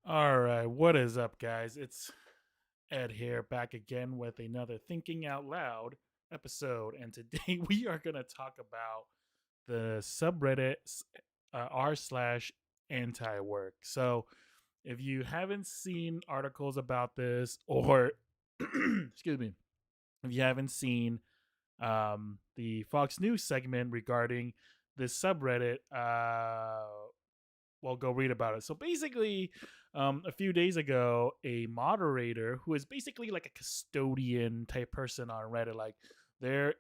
All right, what is up, guys? It's Ed here, back again with another Thinking Out Loud episode. And today we are going to talk about the subreddit r slash anti work. So, if you haven't seen articles about this, or excuse me, if you haven't seen the Fox News segment regarding this subreddit, well, go read about it. So basically, a few days ago, a moderator who is basically like a custodian type person on Reddit, like they're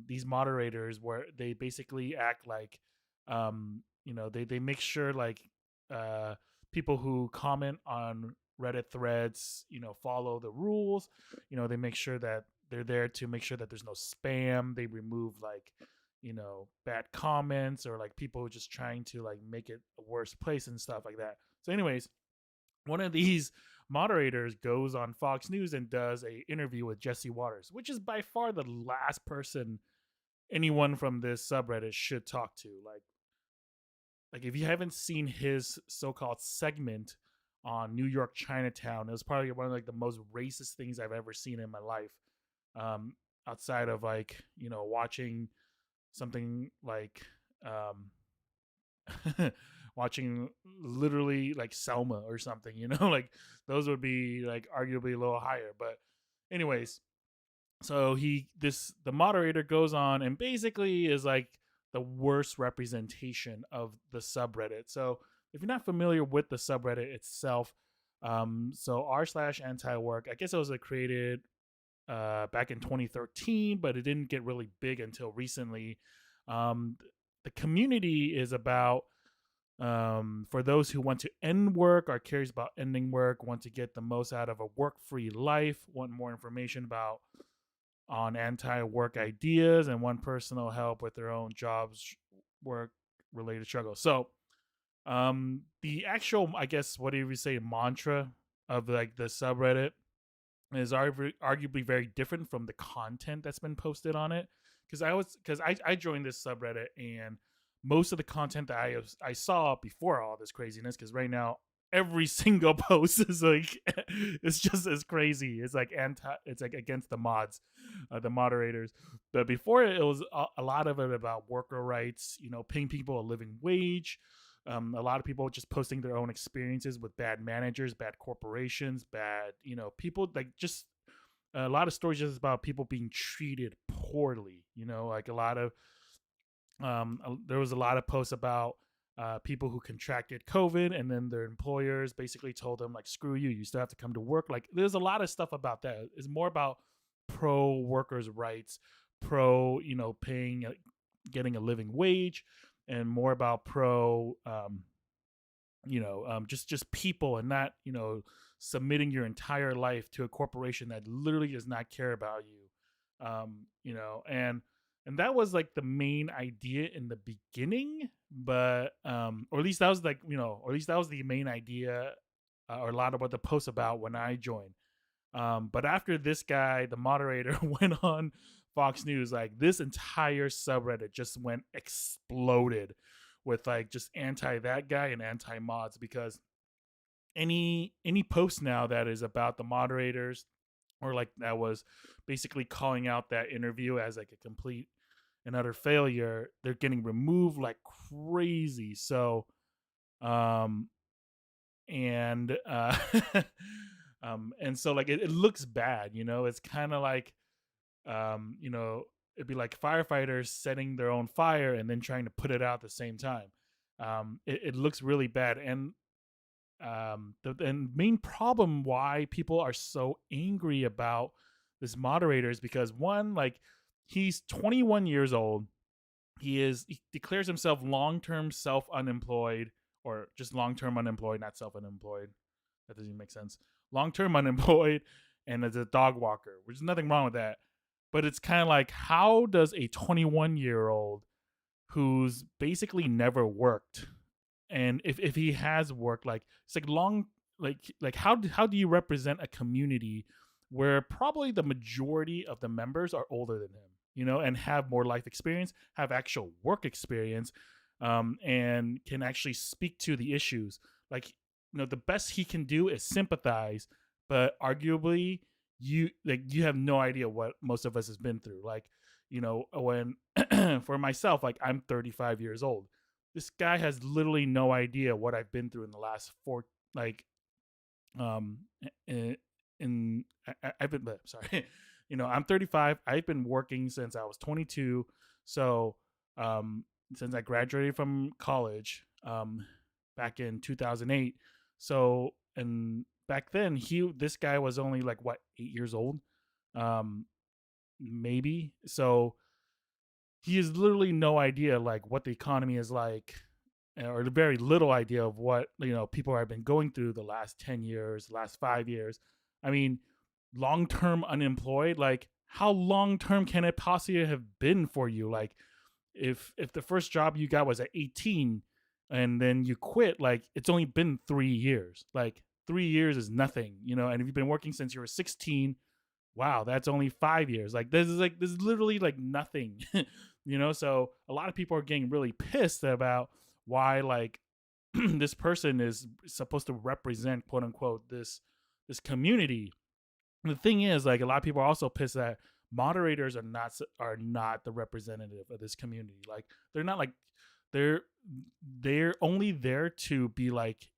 these moderators where they basically act like, they make sure like uh, people who comment on Reddit threads, follow the rules. They make sure that they're there to make sure that there's no spam. They remove like bad comments or like people just trying to like make it a worse place and stuff like that. So anyways, one of these moderators goes on Fox News and does a interview with Jesse Waters, which is by far the last person anyone from this subreddit should talk to. Like if you haven't seen his so-called segment on New York Chinatown, it was probably one of like the most racist things I've ever seen in my life. Um, outside of like watching something like watching literally like Selma or something, like those would be like arguably a little higher. But anyways, so the moderator goes on and basically is like the worst representation of the subreddit. So if you're not familiar with the subreddit itself, so r slash anti work, I guess it was created back in 2013, but it didn't get really big until recently. Um, the community is about for those who want to end work, are curious about ending work, want to get the most out of a work-free life, want more information about on anti-work ideas, and want personal help with their own jobs, work-related struggles. So, the actual, I guess, what do you say, mantra of like the subreddit is arguably very different from the content that's been posted on it. Because I joined this subreddit, and most of the content that I saw before all this craziness, because right now every single post is like it's just as crazy. It's like against the mods, the moderators. But before it was a lot of it about worker rights, paying people a living wage. A lot of people just posting their own experiences with bad managers, bad corporations, bad, people, like just a lot of stories just about people being treated poorly. Like a lot of there was a lot of posts about people who contracted COVID, and then their employers basically told them like, "Screw you, you still have to come to work." Like, there's a lot of stuff about that. It's more about pro workers' rights, pro paying, getting a living wage, and more about pro just people, and not submitting your entire life to a corporation that literally does not care about you. And that was like the main idea in the beginning, but or at least that was like or at least that was the main idea, or a lot of what the post about when I joined. But after this guy, the moderator, went on Fox News, like this entire subreddit just went exploded with like just anti that guy and anti mods, because any post now that is about the moderators, or like that was basically calling out that interview as like a complete and utter failure, they're getting removed like crazy. So um and and so like it looks bad, it's kind of like it'd be like firefighters setting their own fire and then trying to put it out at the same time. It looks really bad. And the main problem why people are so angry about this moderator is because, one, like, he's 21 years old. He declares himself long-term self-unemployed, or just long-term unemployed, not self-unemployed. That doesn't even make sense. Long-term unemployed, and as a dog walker, which is nothing wrong with that. But it's kind of like, how does a 21-year-old who's basically never worked, and if he has worked, like, it's like long, like how do you represent a community where probably the majority of the members are older than him, and have more life experience, have actual work experience, and can actually speak to the issues. Like, the best he can do is sympathize, but arguably you have no idea what most of us has been through. Like, when for myself, like I'm 35 years old. This guy has literally no idea what I've been through in the last four, like, um in I've been sorry. I'm 35. I've been working since I was 22. So, um since I graduated from college, back in 2008. So, and back then, this guy was only like, what, 8 years old, um maybe. So he has literally no idea like what the economy is like, or very little idea of what people have been going through the last 10 years, last 5 years. I mean, long term unemployed, like how long term can it possibly have been for you? Like, if the first job you got was at 18 and then you quit, like it's only been 3 years. Like 3 years is nothing, and if you've been working since you were 16, wow, that's only 5 years. Like this is literally like nothing. So a lot of people are getting really pissed about why, like, this person is supposed to represent, quote unquote, this community. And the thing is, like, a lot of people are also pissed that moderators are not the representative of this community. Like, they're not, like, they're they're only there to be like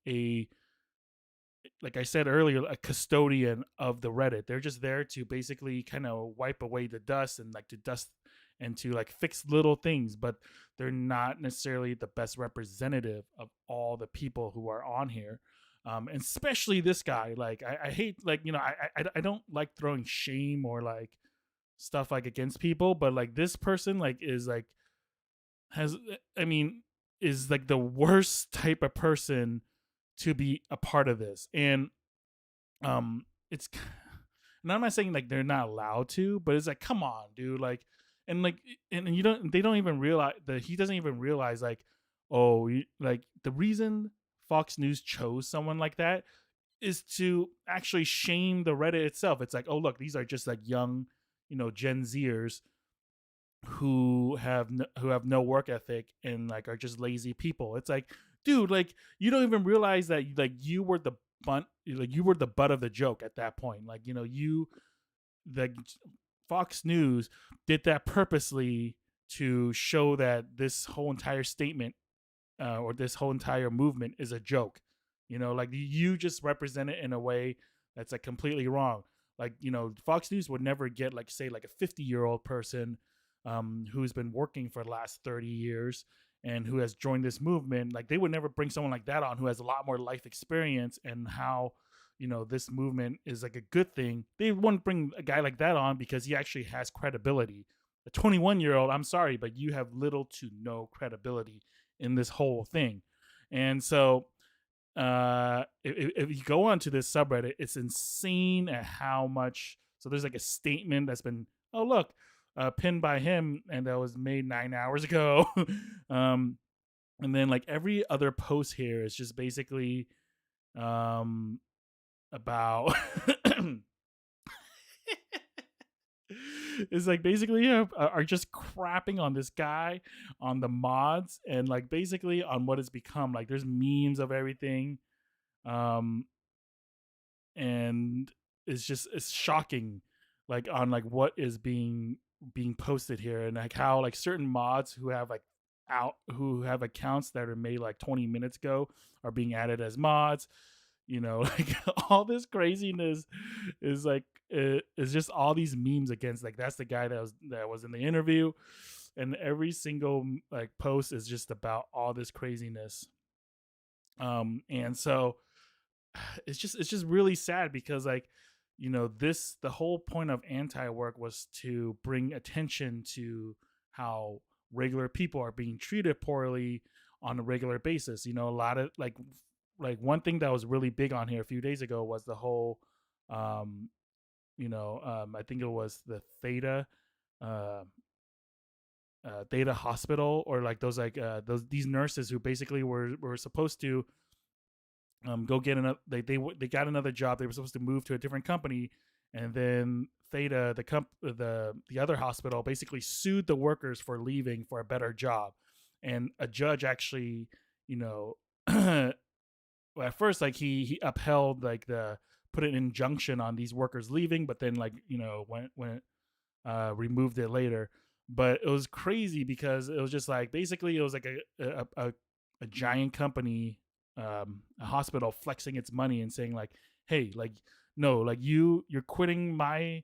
I said earlier, a custodian of the Reddit. They're just there to basically kind of wipe away the dust, and like to dust and to like fix little things, but they're not necessarily the best representative of all the people who are on here. And especially this guy. Like, I hate, like, I don't like throwing shame or like stuff like against people, but like this person, like, is like, has I mean is like the worst type of person to be a part of this. And it's and I'm not saying like they're not allowed to, but it's like, come on, dude. Like, and like, and you don't they don't even realize that he doesn't even realize, like, oh, like the reason Fox News chose someone like that is to actually shame the Reddit itself. It's like, oh, look, these are just like young, Gen Zers who have no work ethic and like are just lazy people. It's like, dude, like, you don't even realize that, like, you were the butt of the joke at that point. Like, you the Fox News did that purposely to show that this whole entire statement, or this whole entire movement is a joke. Like, you just represent it in a way that's like completely wrong. Like, Fox News would never get, like, say, like a 50-year-old person, who's been working for the last 30 years and who has joined this movement. Like, they would never bring someone like that on who has a lot more life experience and how, this movement is like a good thing. They wouldn't bring a guy like that on because he actually has credibility. A 21-year-old, I'm sorry, but you have little to no credibility in this whole thing. And so, if you go onto this subreddit, it's insane at how much. So there's like a statement that's been, oh, look, pinned by him, and that was made 9 hours ago. um, and then like every other post here is just basically, about it's like basically, are just crapping on this guy, on the mods, and like basically on what it's become. Like, there's memes of everything, um, and it's shocking, like, on like what is being posted here, and like how like certain mods who have accounts that are made like 20 minutes ago are being added as mods. Like, all this craziness is like, it's just all these memes against, like, that's the guy that was in the interview, and every single like post is just about all this craziness. And so it's just really sad because, like, the whole point of anti-work was to bring attention to how regular people are being treated poorly on a regular basis. A lot of like one thing that was really big on here a few days ago was the whole, I think it was the uh, Theta Hospital, or like those, like, these nurses who basically were supposed to, go get another. They got another job. They were supposed to move to a different company, and then Theta, the other hospital, basically sued the workers for leaving for a better job, and a judge actually, you know well, at first like he upheld like the put an injunction on these workers leaving, but then like when removed it later. But it was crazy because it was just like basically it was like a giant company, a hospital flexing its money and saying like, hey, like no, like you're quitting my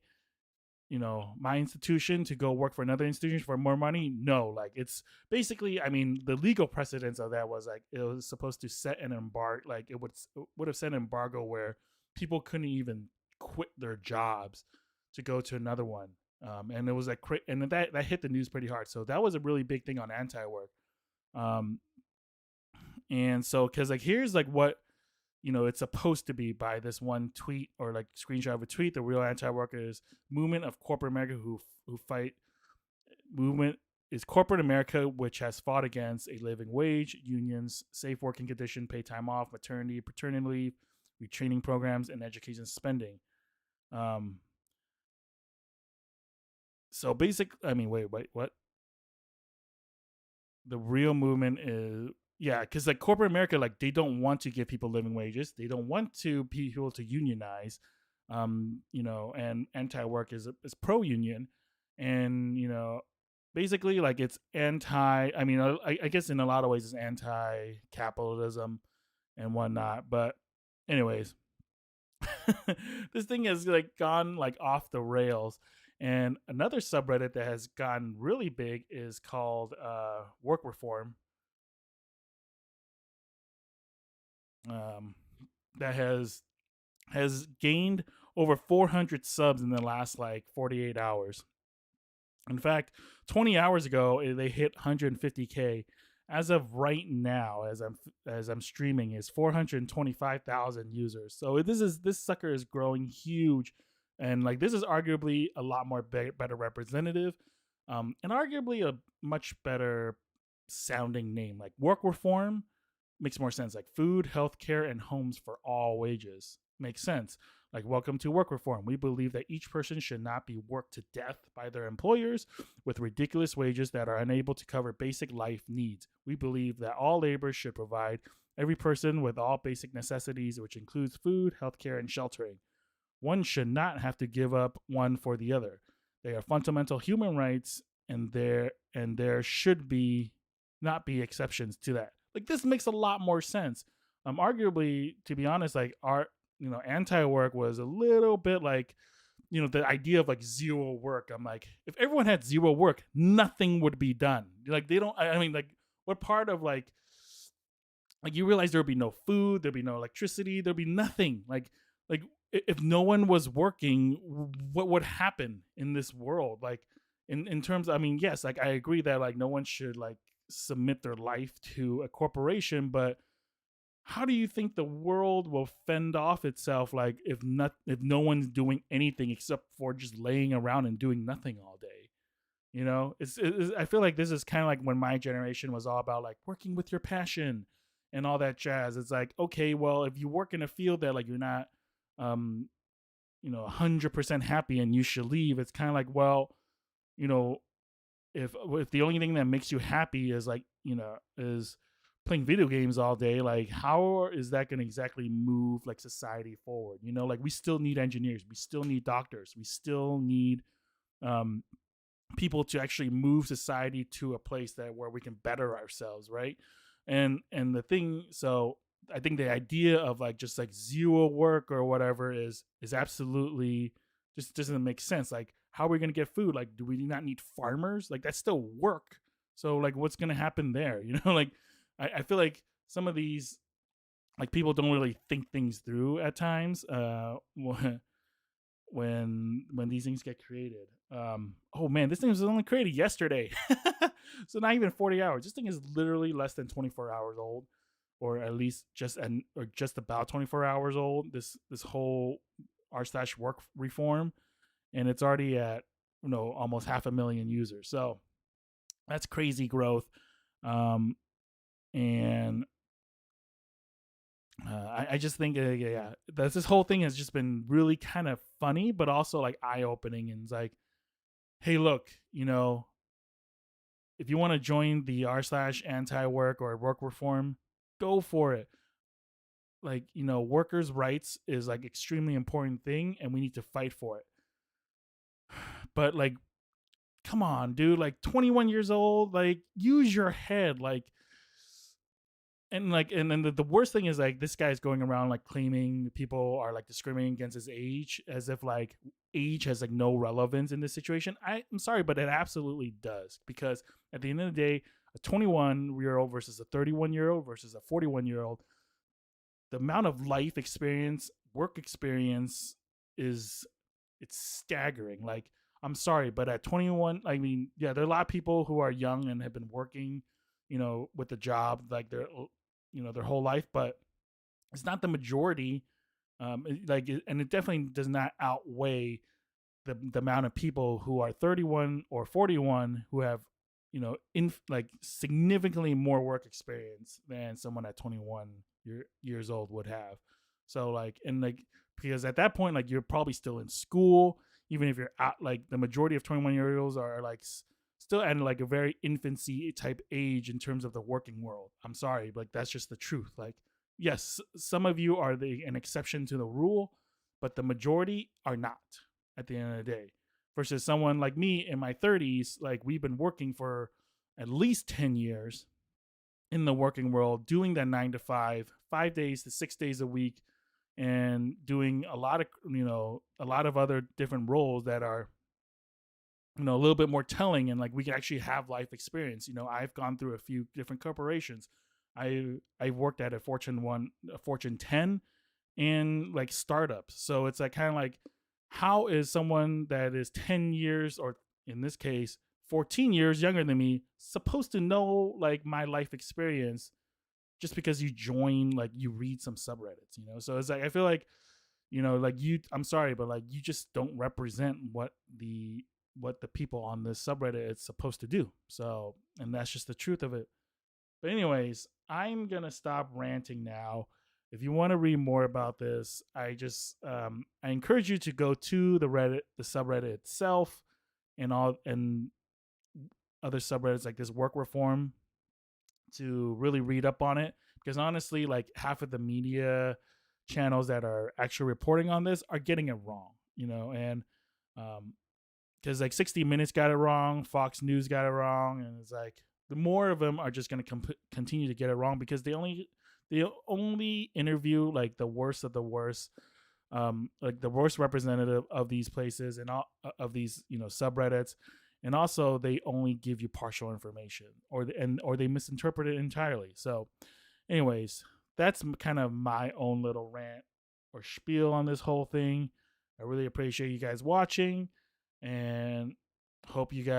institution to go work for another institution for more money. No, like it's basically, I mean, the legal precedence of that was like it was supposed to set an embargo, like it would have set an embargo where people couldn't even quit their jobs to go to another one. And it was like, and that hit the news pretty hard. So that was a really big thing on anti-work. Um, and so, cause like, here's like what, it's supposed to be by this one tweet or like screenshot of a tweet. The real anti-workers movement of corporate America who fight movement is corporate America, which has fought against a living wage, unions, safe working condition, paid time off, maternity, paternity leave, retraining programs, and education spending. Um, so basic. I mean, wait, what? The real movement is, yeah, because like corporate America, like they don't want to give people living wages. They don't want to people to unionize. And anti-work is pro-union, and basically like it's anti. I mean, I guess in a lot of ways it's anti-capitalism and whatnot. But anyways, this thing has like gone like off the rails. And another subreddit that has gotten really big is called work reform, um, that has gained over 400 subs in the last like 48 hours. In fact, 20 hours ago they hit 150K. As of right now, as I'm streaming, is 425,000 users. So this sucker is growing huge, and like this is arguably a lot more better representative, and arguably a much better sounding name. Like work reform makes more sense. Like food, healthcare, and homes for all wages makes sense. Like welcome to work reform. We believe that each person should not be worked to death by their employers with ridiculous wages that are unable to cover basic life needs. We believe that all labor should provide every person with all basic necessities, which includes food, healthcare, and sheltering. One should not have to give up one for the other. They are fundamental human rights, and there should be not be exceptions to that. Like this makes a lot more sense. Arguably, to be honest, like our anti-work was a little bit like the idea of like zero work. I'm like, if everyone had zero work, nothing would be done. Like they don't. I mean, like what part of like you realize there would be no food, there'd be no electricity, there'd be nothing. Like if no one was working, what would happen in this world? Like in terms, I mean, yes, like I agree that like no one should like submit their life to a corporation, but how do you think the world will fend off itself like if no one's doing anything except for just laying around and doing nothing all day? I feel like this is kind of like when my generation was all about like working with your passion and all that jazz. It's like, okay, well, if you work in a field that like you're not 100% happy and you should leave, it's kind of like, well, you know if the only thing that makes you happy is like is playing video games all day, like how is that going to exactly move like society forward? Like we still need engineers, we still need doctors, we still need um people to actually move society to a place that where we can better ourselves, right? And the thing, so I think the idea of like just like zero work or whatever is absolutely just doesn't make sense. Like how are we going to get food? Like do we not need farmers? Like that's still work. So like what's going to happen there? Like I feel like some of these like people don't really think things through at times when these things get created. Oh man, this thing was only created yesterday. So not even 40 hours. This thing is literally less than 24 hours old, or at least just about 24 hours old. This whole r/work reform, and it's already at almost 500,000 users. So that's crazy growth. And I just think, yeah, this whole thing has just been really kind of funny, but also like eye opening. And it's like, hey, look, if you want to join the r/anti-work or work reform, go for it. like, you know, workers' rights is like extremely important thing, and we need to fight for it. But like, come on, dude, like 21 years old, like use your head, like, and then the worst thing is like this guy's going around like claiming people are like discriminating against his age, as if like age has like no relevance in this situation. I'm sorry, but it absolutely does, because at the end of the day, a 21-year-old versus a 31-year-old versus a 41-year-old, the amount of life experience, work experience is, it's staggering. Like, I'm sorry, but at 21, I mean, yeah, there are a lot of people who are young and have been working, you know, with the job like their, you know, their whole life, but it's not the majority. And it definitely does not outweigh the amount of people who are 31 or 41 who have, you know, in like significantly more work experience than someone at 21 years old would have. So like, and like, because at that point, like, you're probably still in school, even if you're out, like the majority of 21-year olds are like still at like a very infancy type age in terms of the working world. I'm sorry, but like, that's just the truth. Like, yes, some of you are an exception to the rule, but the majority are not at the end of the day. Versus someone like me in my 30s, like we've been working for at least 10 years in the working world, doing that 9 to 5, 5 days to 6 days a week, and doing a lot of, you know, a lot of other different roles that are, you know, a little bit more telling, and like we can actually have life experience. You know, I've gone through a few different corporations. I worked at a Fortune 10, and like startups. So it's like kind of like, how is someone that is 10 years, or in this case 14 years younger than me, supposed to know like my life experience just because you join, like you read some subreddits, you know? So it's like, I feel like, you know, like you, I'm sorry, but like you just don't represent what the people on this subreddit is supposed to do. So, and that's just the truth of it. But anyways, I'm gonna stop ranting now. If you want to read more about this, I encourage you to go to the subreddit itself, and all, and other subreddits like this, work reform, to really read up on it. Because honestly, like half of the media channels that are actually reporting on this are getting it wrong, you know, and um, because like 60 Minutes got it wrong, Fox News got it wrong, and it's like the more of them are just going to continue to get it wrong, because they only interview like the worst of the worst, like the worst representative of these places and all of these, you know, subreddits, and also they only give you partial information, or they misinterpret it entirely. So, anyways, that's kind of my own little rant or spiel on this whole thing. I really appreciate you guys watching, and hope you guys